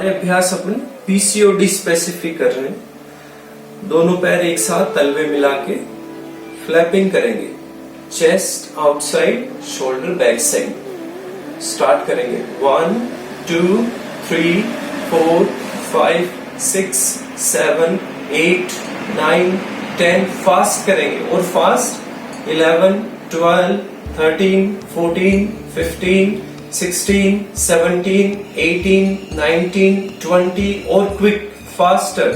अभ्यास अपन PCOD specific कर रहे हैं। दोनों पैर एक साथ तलवे मिला के फ्लैपिंग करेंगे। Chest outside, shoulder back side. Start करेंगे 1 2 3 4 5 6 7 8 9 10। फास्ट करेंगे और फास्ट 11 12 13 14 15 16 17 18 19 20 और quick faster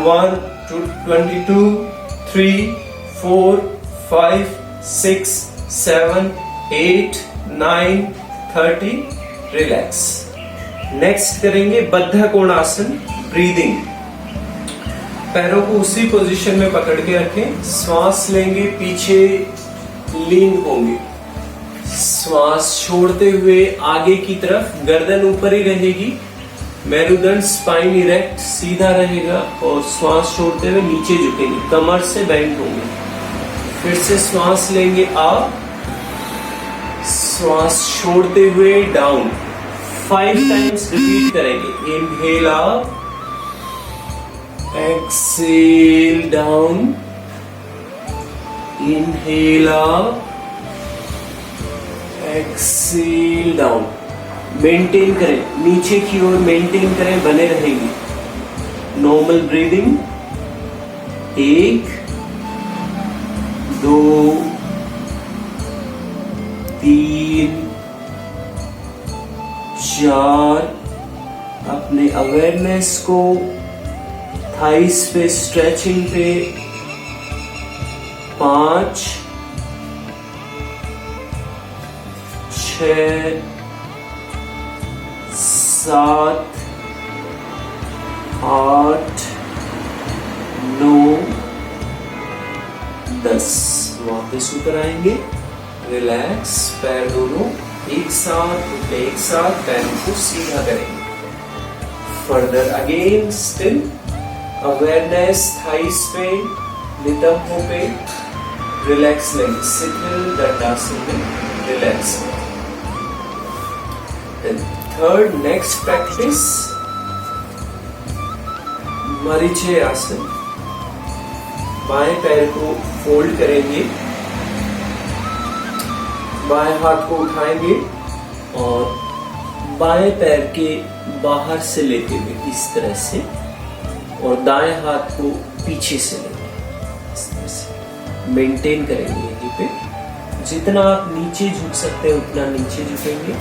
1 to 22 3 4 5 6 7 8 9 30। Relax. Next करेंगे बद्ध कोणासन ब्रीदिंग। पैरों को उसी पोजीशन में पकड़ के रखें। श्वास लेंगे, पीछे लीन होंगे। श्वास छोड़ते हुए आगे की तरफ, गर्दन ऊपर ही रहेगी, मेरुदंड स्पाइन इरेक्ट सीधा रहेगा और श्वास छोड़ते हुए नीचे झुकेंगे, कमर से बेंड होंगे। फिर से श्वास लेंगे अप, श्वास छोड़ते हुए डाउन। 5 टाइम्स रिपीट करेंगे। Inhale up, exhale down, inhale up, exhale down. Maintain करें, नीचे की ओर मेंटेन करें, बने रहेंगे। Normal breathing 1 2 3 4। अपने अवेयरनेस को थाइस पे स्ट्रेचिंग पे 5 6 7 8 9 10। वापस ऊपर आएंगे। रिलैक्स। पैर दोनों एक साथ, एक साथ पैरों को सीधा करेंगे। Further again still awareness thighs पे, नितंबों पे रिलैक्स लेंगे। शिथिल दंडासन में रिलैक्स। थर्ड नेक्स्ट प्रैक्टिस मरीचे आसन। बाएं पैर को फोल्ड करेंगे, बाएं हाथ को उठाएंगे और बाएं पैर के बाहर से लेते हुए इस तरह से, और दाएं हाथ को पीछे से लेंगे, इस तरह से मेंटेन करेंगे। यहीं पे जितना आप नीचे झुक सकते हैं उतना नीचे झुकेंगे,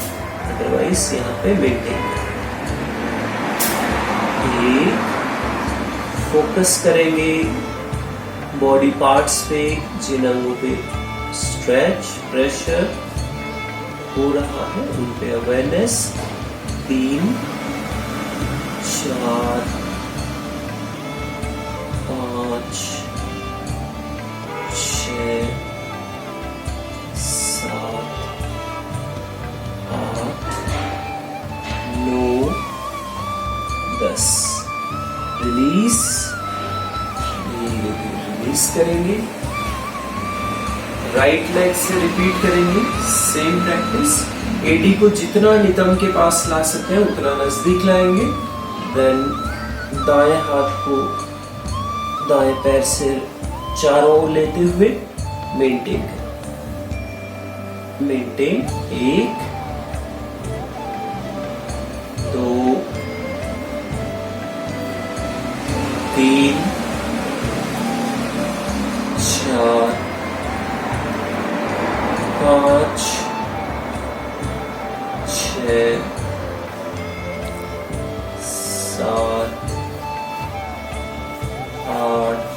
अदरवाइज यहाँ पे मेंटेन करेंगे। फोकस करेंगे बॉडी पार्ट्स पे, जिन अंगों पे स्ट्रेच प्रेशर हो रहा है उन पे अवेयरनेस। 3 4 5 6 7 8 9 10। रिलीज। धीरे धीरे रिलीज करेंगे। राइट लेग से रिपीट करेंगे सेम प्रैक्टिस। एडी को जितना नितंब के पास ला सकते हैं उतना नजदीक लाएंगे। देन दाएं हाथ को दाएं पैर से चारों ओर लेते हुए मेंटेन करें। मेंटेन 1 2 3 4 5 6 7 8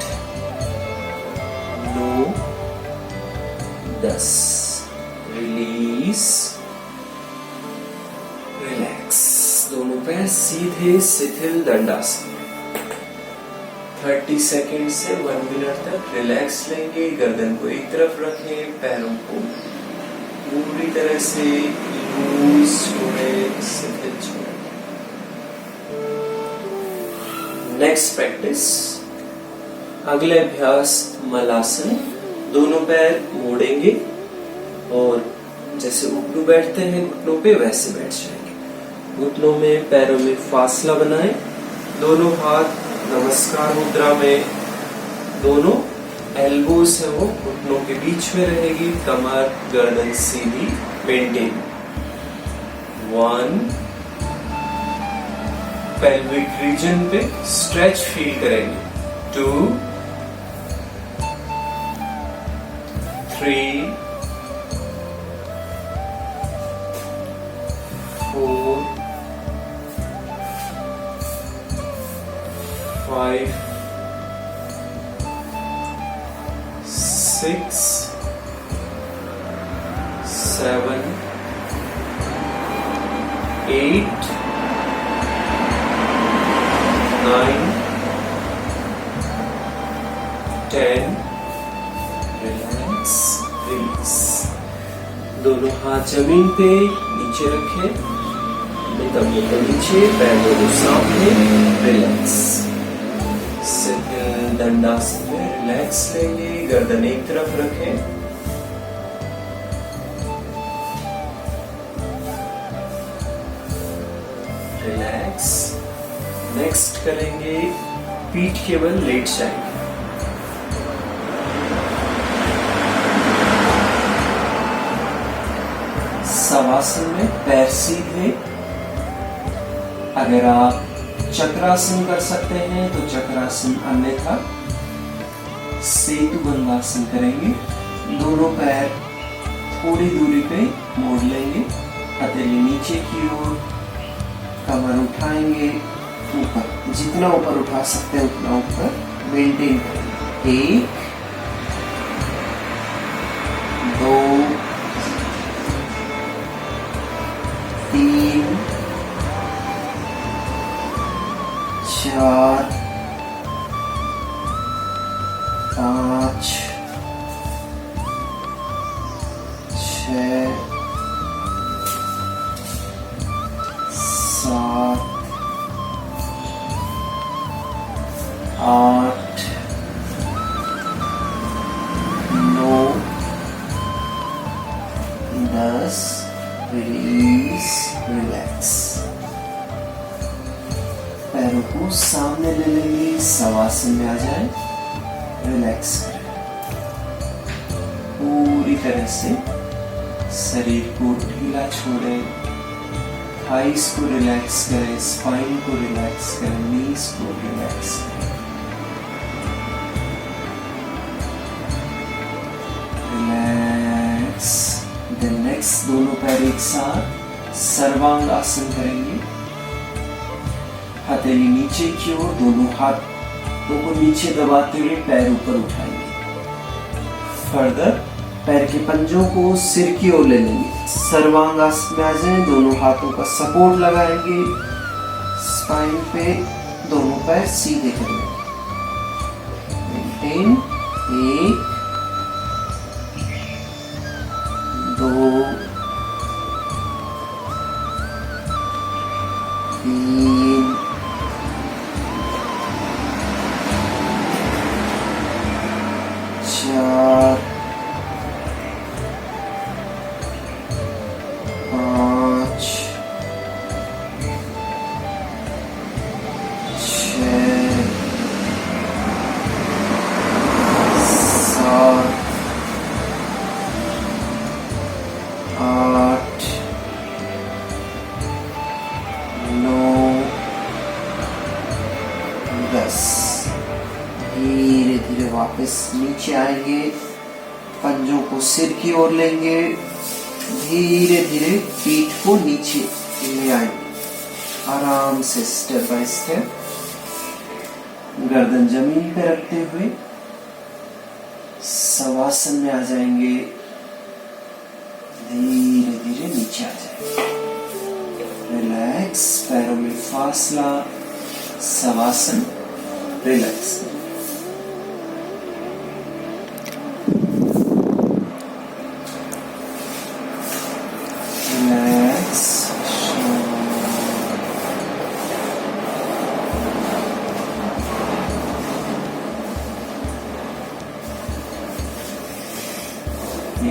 9 10। रिलीज। रिलैक्स। दोनों पैर सीधे शिथिल दंडासन। 30 सेकेंड से 1 मिनट तक रिलैक्स लेंगे। गर्दन को एक तरफ रखें, पैरों को पूरी तरह से लूज छोड़ें, शिथिल छोड़ें। नेक्स्ट प्रैक्टिस अगले अभ्यास मलासन। दोनों पैर मोड़ेंगे और जैसे उल्लू बैठते हैं घुटनों पे वैसे बैठ जाएंगे। घुटनों में, पैरों में फासला बनाएं। दोनों हाथ नमस्कार मुद्रा में, दोनों एल्बोज है वो घुटनों के बीच में रहेगी, कमर गर्दन सीधी मेंटेन। 1, पेल्विक रीजन पे स्ट्रेच फील करेंगे। 2, 3, 4, 5, 6, 7, 8, 9, 10, रिलैक्स, रिलीज। दोनों हाथ जमीन पे नीचे रखें, नितंबों को नीचे, पैर दोनों सामने, रिलैक्स। सिर दंडासन में रिलैक्स लेंगे, गर्दन एक तरफ रखें। रिलैक्स। नेक्स्ट करेंगे पीठ केवल लेट जाएंगे। शवासन में पैर सीधे। अगर आप चक्रासन कर सकते हैं तो चक्रासन, अन्यथा सेतु बंधासन करेंगे। दोनों पैर थोड़ी दूरी पे मोड़ लेंगे, हथेली नीचे की ओर, कमर उठाएंगे ऊपर, जितना ऊपर उठा सकते हैं उतना ऊपर मेंटेन करेंगे। 1, 2, 3, 4, 5, 6, 7, 8, 9, 10, रिलीज, रिलैक्स। पैरों को सामने ले लेंगे, शवासन में आ जाए, रिलैक्स करें। पूरी तरह से शरीर को ढीला छोड़ें, थाइस को रिलैक्स करें, स्पाइन को रिलैक्स करें, नीज को रिलैक्स करें। रिलैक्स। देन नेक्स्ट दोनों पैर एक साथ सर्वांग आसन करेंगे। हथेली नीचे की ओर, दोनों हाथों को नीचे दबाते हुए पैर ऊपर उठाएंगे। फर्दर पैर के पंजों को सिर की ओर ले लेंगे। सर्वांग आसन में आ जाएं, दोनों हाथों का सपोर्ट लगाएंगे स्पाइन पे, दोनों पैर सीधे करेंगे। मेंटेन। 1, 2, 3, 4, 5, 6, 7, 8, 9, 10। धीरे धीरे वापस नीचे आएंगे, पंजों को सिर की ओर लेंगे, धीरे धीरे पीठ को नीचे ले आएंगे, आराम से स्टेप बाय स्टेप। गर्दन जमीन पे रखते हुए शवासन में आ जाएंगे, धीरे धीरे नीचे आ जाएंगे। रिलैक्स। पैरों में फासला, shavasana, relax. Relax.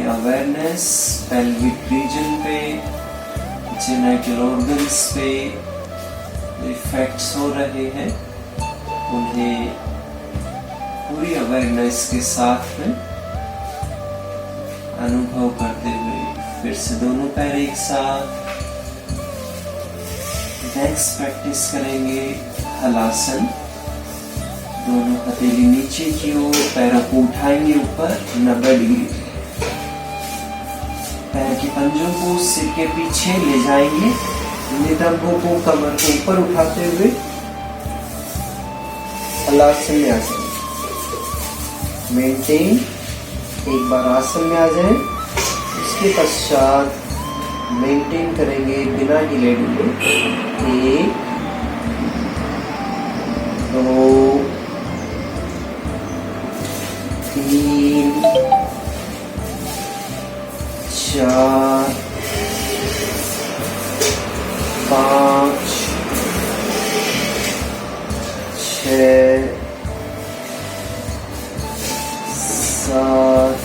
Awareness pelvic region पे, जेनिटल ऑर्गन्स पे इफेक्ट्स हो रहे हैं उन्हें पूरी अवेयरनेस के साथ में अनुभव करते हुए फिर से दोनों पैर एक साथ। नेक्स्ट प्रैक्टिस करेंगे हलासन। दोनों हथेली नीचे की ओर, पैरों को उठाएंगे ऊपर 90 डिग्री। पैर के पंजों को सिर के पीछे ले जाएंगे। नितंबों को कमर को ऊपर उठाते हुए हलासन में आ जाएंगे। मेंटेन, एक बार आसन में आ जाए, उसके पश्चात मेंटेन करेंगे बिना हिले डुले। 1 2 3 4 5 6 7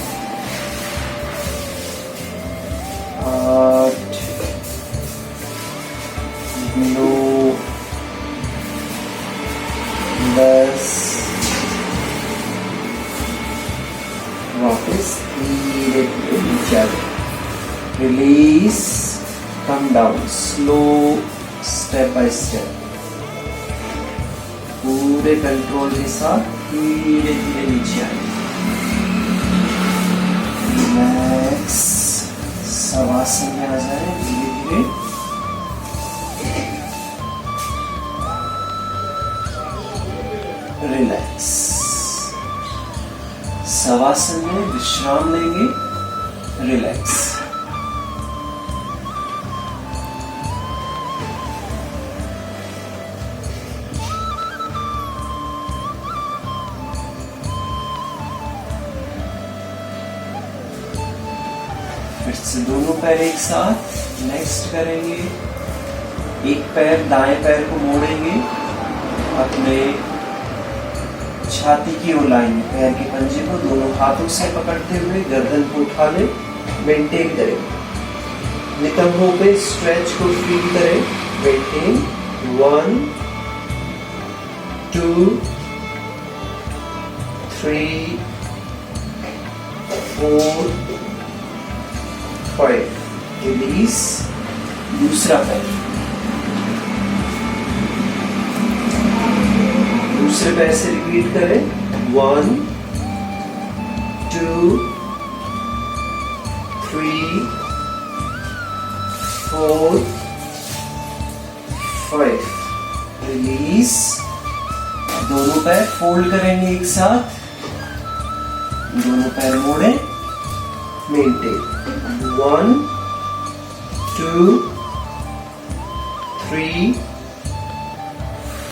8 9 10। वापस धीरे धीरे नीचे आ जाए। Release, come down, slow, step by step, पूरे कंट्रोल के साथ धीरे धीरे नीचे आए। रिलैक्स, शवासन में आ जाए धीरे धीरे। रिलैक्स, शवासन में विश्राम लेंगे। रिलैक्स, फिर से दोनों पैर एक साथ। नेक्स्ट करेंगे, एक पैर दाएं पैर को मोड़ेंगे, अपने छाती की ओर लाएंगे। पैर के पंजे को दोनों हाथों से पकड़ते हुए गर्दन को उठा ले। मेंटेन करें, नितंबों पे स्ट्रेच को फील करें। मेंटेन। 1 2 3 4 5। रिलीज, दूसरा पैर, दूसरे पैर से रिपीट करें। 1 2 3 4 5। रिलीज, दोनों पैर फोल्ड करेंगे एक साथ। दोनों पैर मोड़े। Maintain. 1 2 3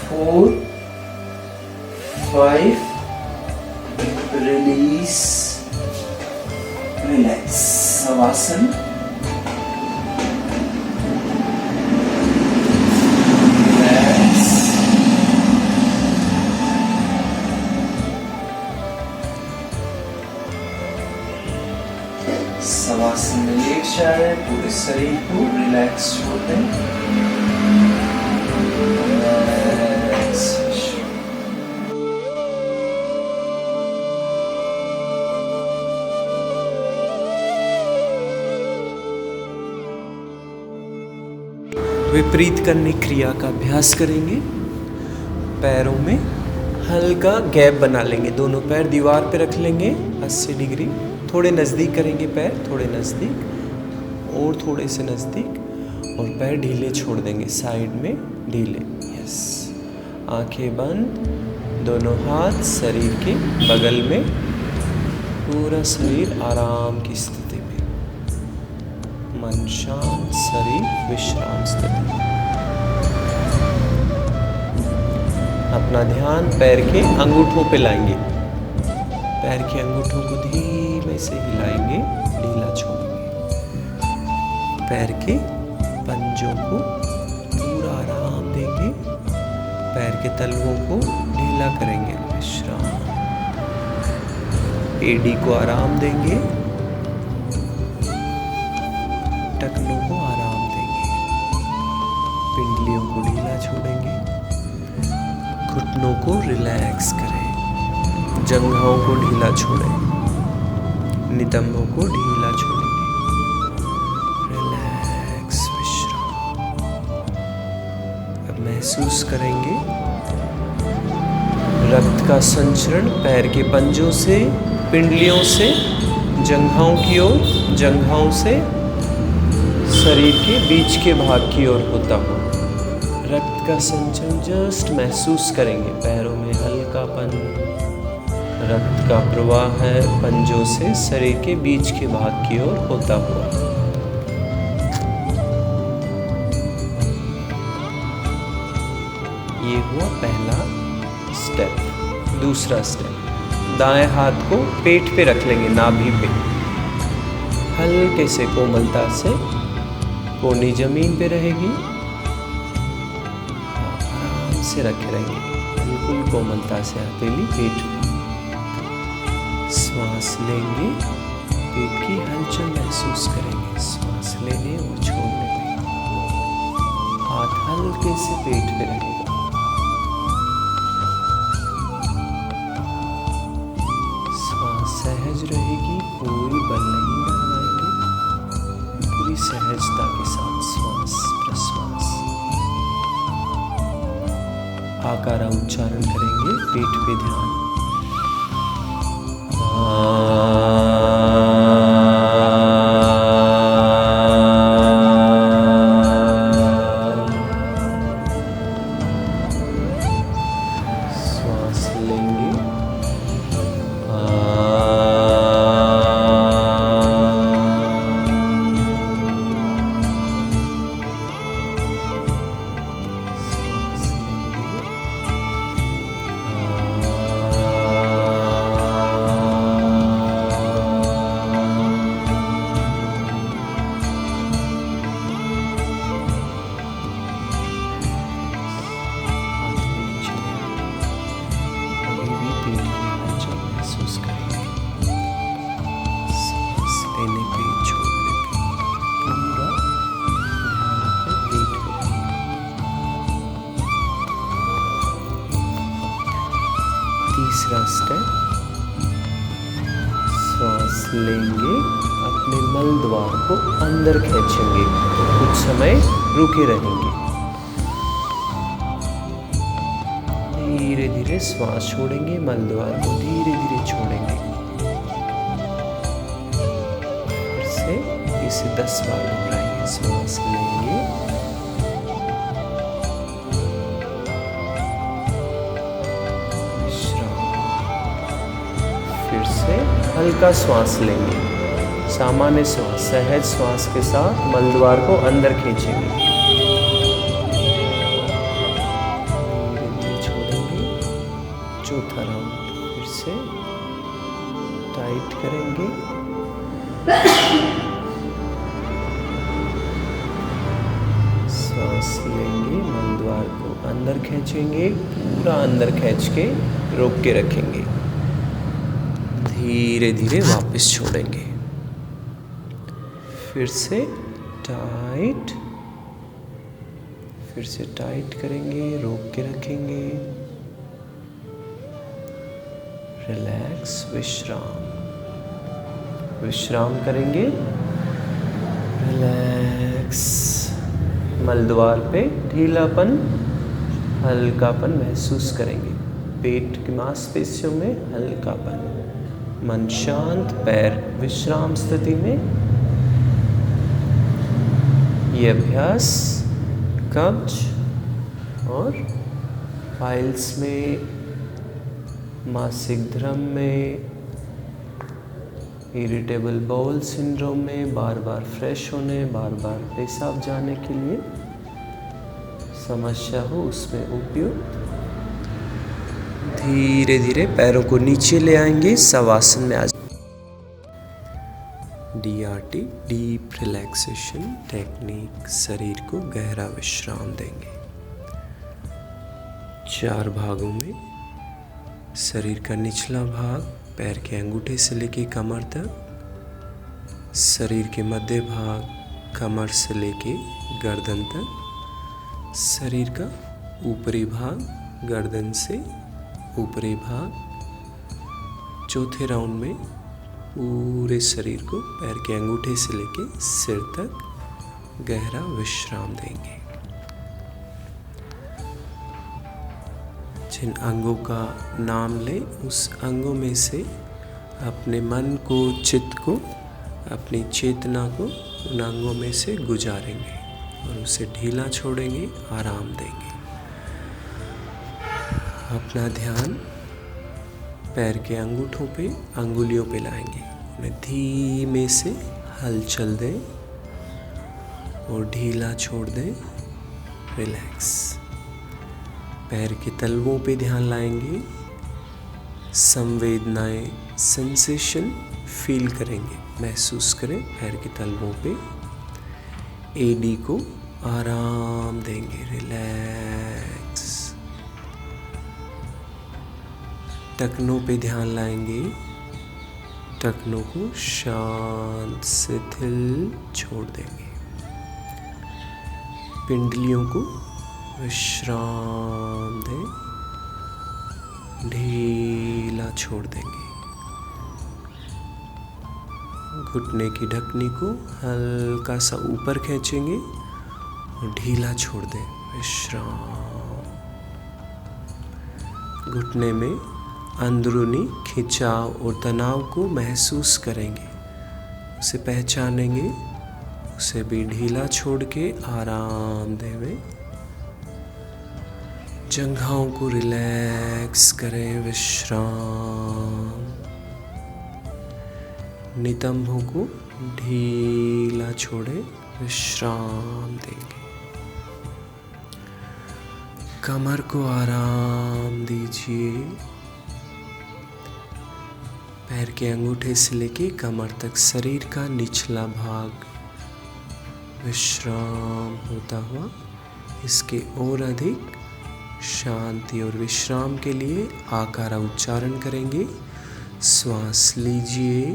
4 5। Release, relax, shavasana. Relax, shavasana में लेट जाए, पूरे शरीर को रिलैक्स छोड़ दें। विपरीत करने क्रिया का अभ्यास करेंगे। पैरों में हल्का गैप बना लेंगे। दोनों पैर दीवार पे रख लेंगे 80 डिग्री। थोड़े नज़दीक करेंगे पैर, थोड़े नज़दीक और थोड़े से नज़दीक, और पैर ढीले छोड़ देंगे, साइड में ढीले। यस, आंखें बंद, दोनों हाथ शरीर के बगल में, पूरा शरीर आराम की स्थिति में, मन शांत, शरीर विश्राम स्थिति। अपना ध्यान पैर के अंगूठों पे लाएंगे। पैर के अंगूठों को धीमे से हिलाएंगे, ढीला छोड़ेंगे। पैर के पंजों को पूरा आराम देंगे। पैर के तलवों को ढीला करेंगे, विश्राम। एडी को आराम देंगे, टखनों को आराम देंगे। घुटनों को रिलैक्स करें, जंघाओं को ढीला छोड़ें, नितंबों को ढीला छोड़ेंगे। रिलैक्स, विश्राम। अब महसूस करेंगे रक्त का संचरण पैर के पंजों से, पिंडलियों से जंघाओं की ओर, जंघाओं से शरीर के बीच के भाग की ओर होता हो। रक्त का संचरण जस्ट महसूस करेंगे, पैरों में हल्कापन, रक्त का प्रवाह है पंजों से शरीर के बीच के भाग की ओर होता हुआ। ये हुआ पहला स्टेप। दूसरा स्टेप, दाएं हाथ को पेट पे रख लेंगे, नाभि पे। हल्के से कोमलता से कोहनी जमीन पे रहेगी, आराम से रखे रहेंगे, बिल्कुल कोमलता से हथेली पेट पे। श्वास लेंगे, पेट की हलचल महसूस करेंगे, श्वास लेने और छोड़ने में। हाथ हल्के से पेट पे रहेगा। सहज रहेगी, कोई बल नहीं लगाएंगे, पूरी सहजता के साथ श्वास प्रश्वास। आकार उच्चारण करेंगे, पेट पे ध्यान। श्वास लेंगे, तीसरा स्टेप, श्वास लेंगे, अपने मल द्वार को अंदर खींचेंगे, कुछ समय रुके रहेंगे। धीरे धीरे श्वास छोड़ेंगे, मल द्वार को धीरे धीरे छोड़ेंगे। फिर से इसे 10 बार दोहराएंगे। श्वास लेंगे, फिर से हल्का श्वास लेंगे, सामान्य श्वास, सहज श्वास के साथ मल द्वार को अंदर खींचेंगे। धीरे धीरे छोड़ेंगे। चौथा राउंड फिर से टाइट करेंगे। श्वास लेंगे, मल द्वार को अंदर खींचेंगे, पूरा अंदर खींच के रोक के रखेंगे। धीरे धीरे वापस छोड़ेंगे। फिर से टाइट, फिर से टाइट करेंगे, रोक के रखेंगे। रिलैक्स, विश्राम, विश्राम करेंगे। रिलैक्स, मलद्वार पे ढीलापन, हल्कापन महसूस करेंगे। पेट की मांसपेशियों में हल्कापन। मन शांत, पैर विश्राम स्थिति में। ये अभ्यास कब्ज और पाइल्स में, मासिक धर्म में, इरिटेबल बाउल सिंड्रोम में, बार बार फ्रेश होने, बार बार पेशाब जाने के लिए समस्या हो उसमें उपयुक्त। धीरे धीरे पैरों को नीचे ले आएंगे, शवासन में आ DRT, डीप रिलैक्सेशन टेक्निक। शरीर को गहरा विश्राम देंगे। 4 भागों में शरीर का निचला भाग पैर के अंगूठे से लेके कमर तक, शरीर के मध्य भाग कमर से लेके गर्दन तक, शरीर का ऊपरी भाग गर्दन से ऊपरी भाग। चौथे राउंड में पूरे शरीर को पैर के अंगूठे से लेके सिर तक गहरा विश्राम देंगे। जिन अंगों का नाम ले उस अंगों में से अपने मन को, चित्त को, अपनी चेतना को उन अंगों में से गुजारेंगे और उसे ढीला छोड़ेंगे, आराम देंगे। अपना ध्यान पैर के अंगूठों पे, अंगुलियों पे लाएंगे। उन्हें धीमे से हलचल दें और ढीला छोड़ दें, रिलैक्स। पैर के तलवों पे ध्यान लाएंगे। संवेदनाएं, सेंसेशन फील करेंगे, महसूस करें पैर के तलवों पे। एडी को आराम देंगे, रिलैक्स। टखनों पे ध्यान लाएंगे। टखनों को शांत शिथिल छोड़ देंगे। पिंडलियों को विश्राम दें, ढीला छोड़ देंगे। घुटने की ढकनी को हल्का सा ऊपर खींचेंगे और ढीला छोड़ दें, विश्राम। घुटने में अंदरूनी खिंचाव और तनाव को महसूस करेंगे, उसे पहचानेंगे, उसे भी ढीला छोड़ के आराम देवें। जंघाओं को रिलैक्स करें, विश्राम। नितंबों को ढीला छोड़ें, विश्राम देंगे। कमर को आराम दीजिए। पैर के अंगूठे से लेके कमर तक शरीर का निचला भाग विश्राम होता हुआ, इसके और अधिक शांति और विश्राम के लिए आकारा उच्चारण करेंगे। श्वास लीजिए,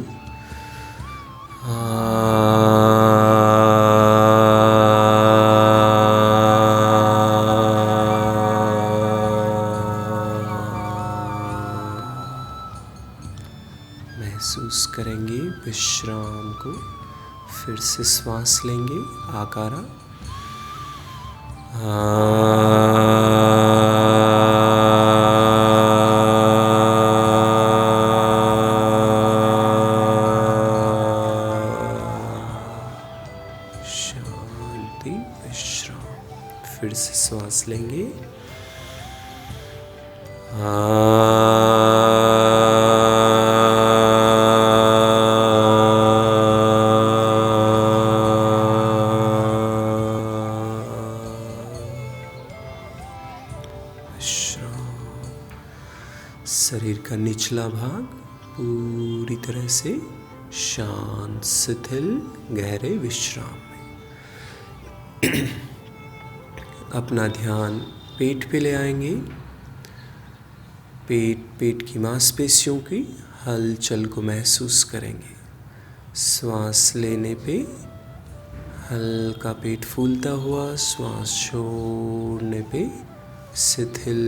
महसूस करेंगे विश्राम को। फिर से श्वास लेंगे, आकारा। शांति, विश्राम। फिर से श्वास लेंगे। शरीर का निचला भाग पूरी तरह से शांत, शिथिल, गहरे विश्राम में। अपना ध्यान पेट पे ले आएंगे। पेट की मांसपेशियों की हलचल को महसूस करेंगे। श्वास लेने पे हल्का पेट फूलता हुआ, श्वास छोड़ने पे शिथिल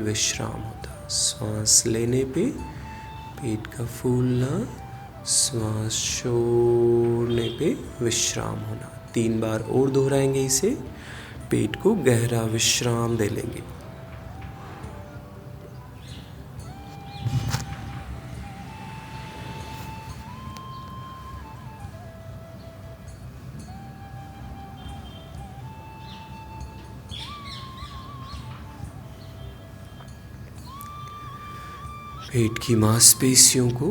विश्राम होता। श्वास लेने पे पेट का फूलना, श्वास छोड़ने पे विश्राम होना। 3 बार और दोहराएंगे इसे। पेट को गहरा विश्राम दे लेंगे। पेट की मांसपेशियों को,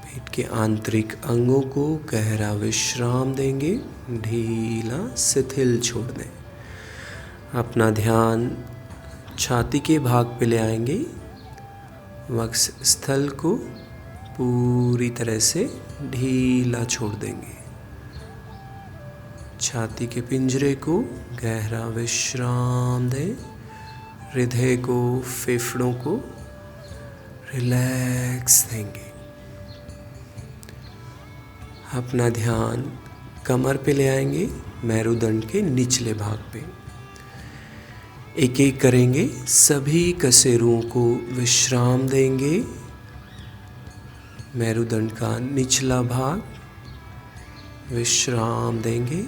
पेट के आंतरिक अंगों को गहरा विश्राम देंगे, ढीला शिथिल छोड़ दें। अपना ध्यान छाती के भाग पे ले आएंगे। वक्ष स्थल को पूरी तरह से ढीला छोड़ देंगे। छाती के पिंजरे को गहरा विश्राम दें। हृदय को, फेफड़ों को रिलैक्स देंगे। अपना ध्यान कमर पे ले आएंगे, मेरुदंड के निचले भाग पे। एक एक करेंगे, सभी कशेरुओं को विश्राम देंगे। मेरुदंड का निचला भाग विश्राम देंगे।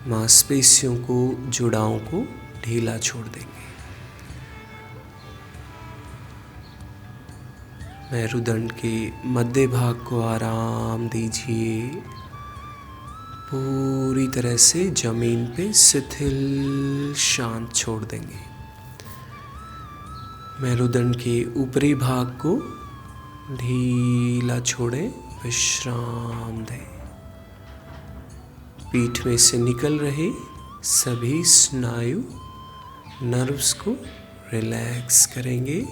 मांसपेशियों को, जुड़ावों को ढीला छोड़ देंगे। मेरुदंड के मध्य भाग को आराम दीजिए। पूरी तरह से जमीन पे शिथिल शांत छोड़ देंगे। मेरुदंड के ऊपरी भाग को ढीला छोड़ें, विश्राम दें। पीठ में से निकल रहे सभी स्नायु, नर्व्स को रिलैक्स करेंगे।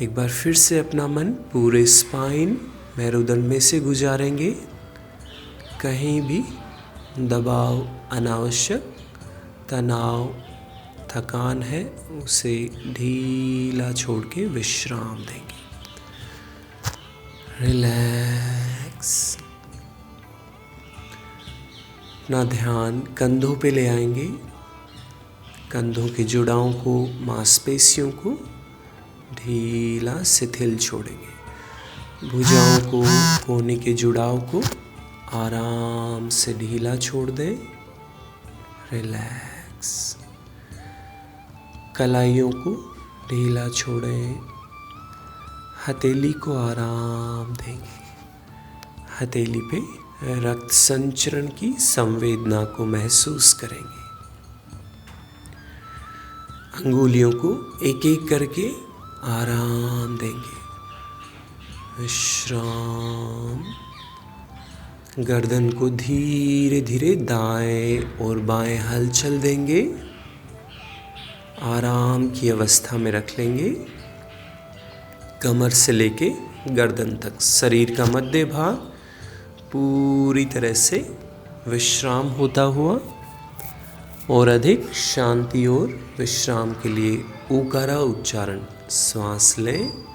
एक बार फिर से अपना मन पूरे स्पाइन, मेरुदंड में से गुजारेंगे। कहीं भी दबाव, अनावश्यक तनाव, थकान है, उसे ढीला छोड़ के विश्राम देंगे। रिलैक्स। अपना ध्यान कंधों पे ले आएंगे। कंधों के जुड़ावों को, मांसपेशियों को ढीला शिथिल छोड़ेंगे। भुजाओं को, कोहनी के जुड़ाव को आराम से ढीला छोड़ दें। रिलैक्स। कलाइयों को ढीला छोड़ें। हथेली को आराम देंगे। हथेली पे रक्त संचरण की संवेदना को महसूस करेंगे। अंगुलियों को एक एक करके आराम देंगे। विश्राम। गर्दन को धीरे धीरे दाएं और बाएं हलचल देंगे। आराम की अवस्था में रख लेंगे। कमर से लेके गर्दन तक शरीर का मध्य भाग पूरी तरह से विश्राम होता हुआ। और अधिक शांति और विश्राम के लिए ऊकारा उच्चारण। श्वास लें।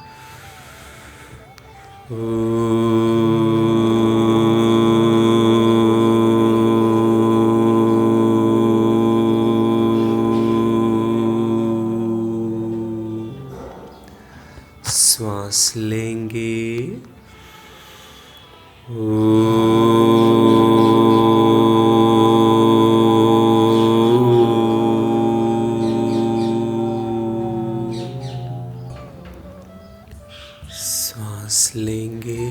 श्वास लेंगे। सांस लेंगे।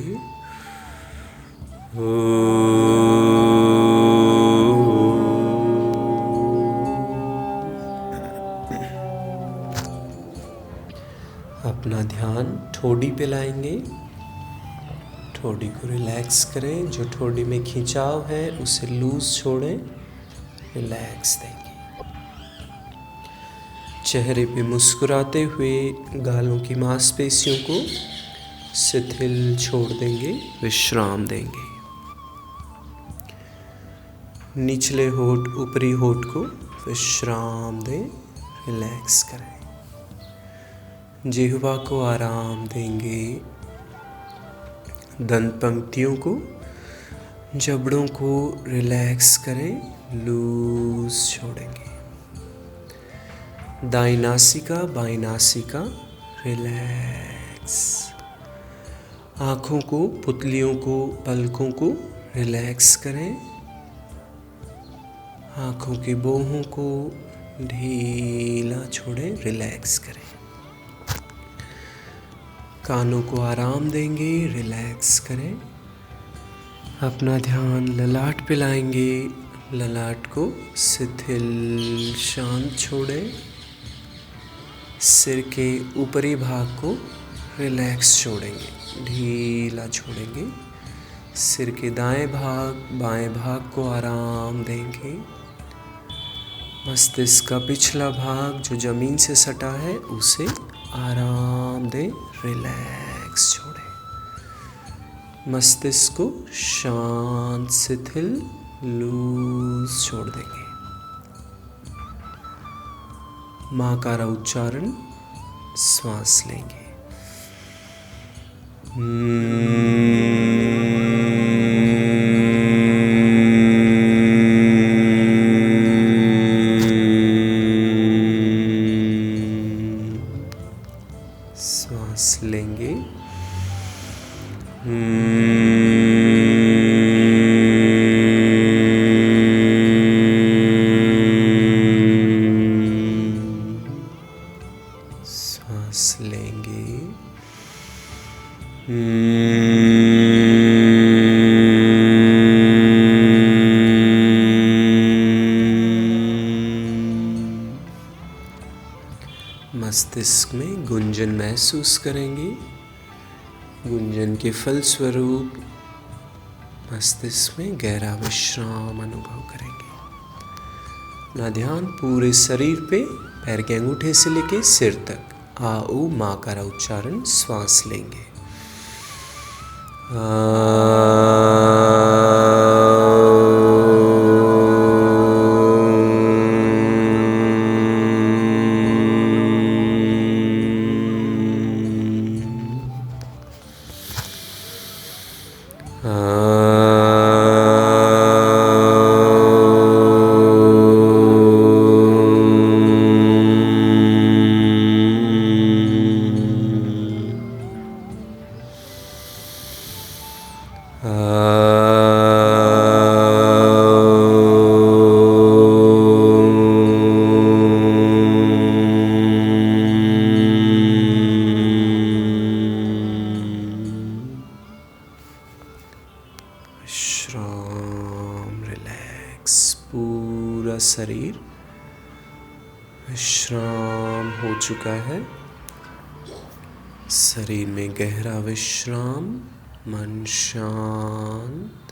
अपना ध्यान ठोड़ी पे लाएंगे। ठोड़ी को रिलैक्स करें। जो ठोड़ी में खिंचाव है उसे लूज छोड़ें, रिलैक्स देंगे। चेहरे पे मुस्कुराते हुए गालों की मांसपेशियों को शिथिल छोड़ देंगे, विश्राम देंगे। निचले होठ, ऊपरी होठ को विश्राम दें, रिलैक्स करें। जिह्वा को आराम देंगे। दंत पंक्तियों को, जबड़ों को रिलैक्स करें, लूज छोड़ेंगे। दाईं नासिका, बाईं नासिका रिलैक्स। आँखों को, पुतलियों को, पलकों को रिलैक्स करें। आँखों के बोहों को ढीला छोड़ें, रिलैक्स करें। कानों को आराम देंगे, रिलैक्स करें। अपना ध्यान ललाट पे लाएंगे। ललाट को शिथिल शांत छोड़ें। सिर के ऊपरी भाग को रिलैक्स छोड़ेंगे, ढीला छोड़ेंगे। सिर के दाएं भाग, बाएं भाग को आराम देंगे। मस्तिष्क का पिछला भाग जो जमीन से सटा है उसे आराम दें, रिलैक्स छोड़ें। मस्तिष्क को शांत, शिथिल, लूज छोड़ देंगे। माकारा उच्चारण। श्वास लेंगे। सांस लेंगे। सांस लेंगे। मस्तिष्क में गुंजन महसूस करेंगे। गुंजन के फलस्वरूप मस्तिष्क में गहरा विश्राम अनुभव करेंगे। अपना ध्यान पूरे शरीर पे, पैर के अंगूठे से लेके सिर तक आ ऊ माँ का उच्चारण श्वास लेंगे। विश्राम, रिलैक्स, पूरा शरीर विश्राम हो चुका है। शरीर में गहरा विश्राम, मन शांत।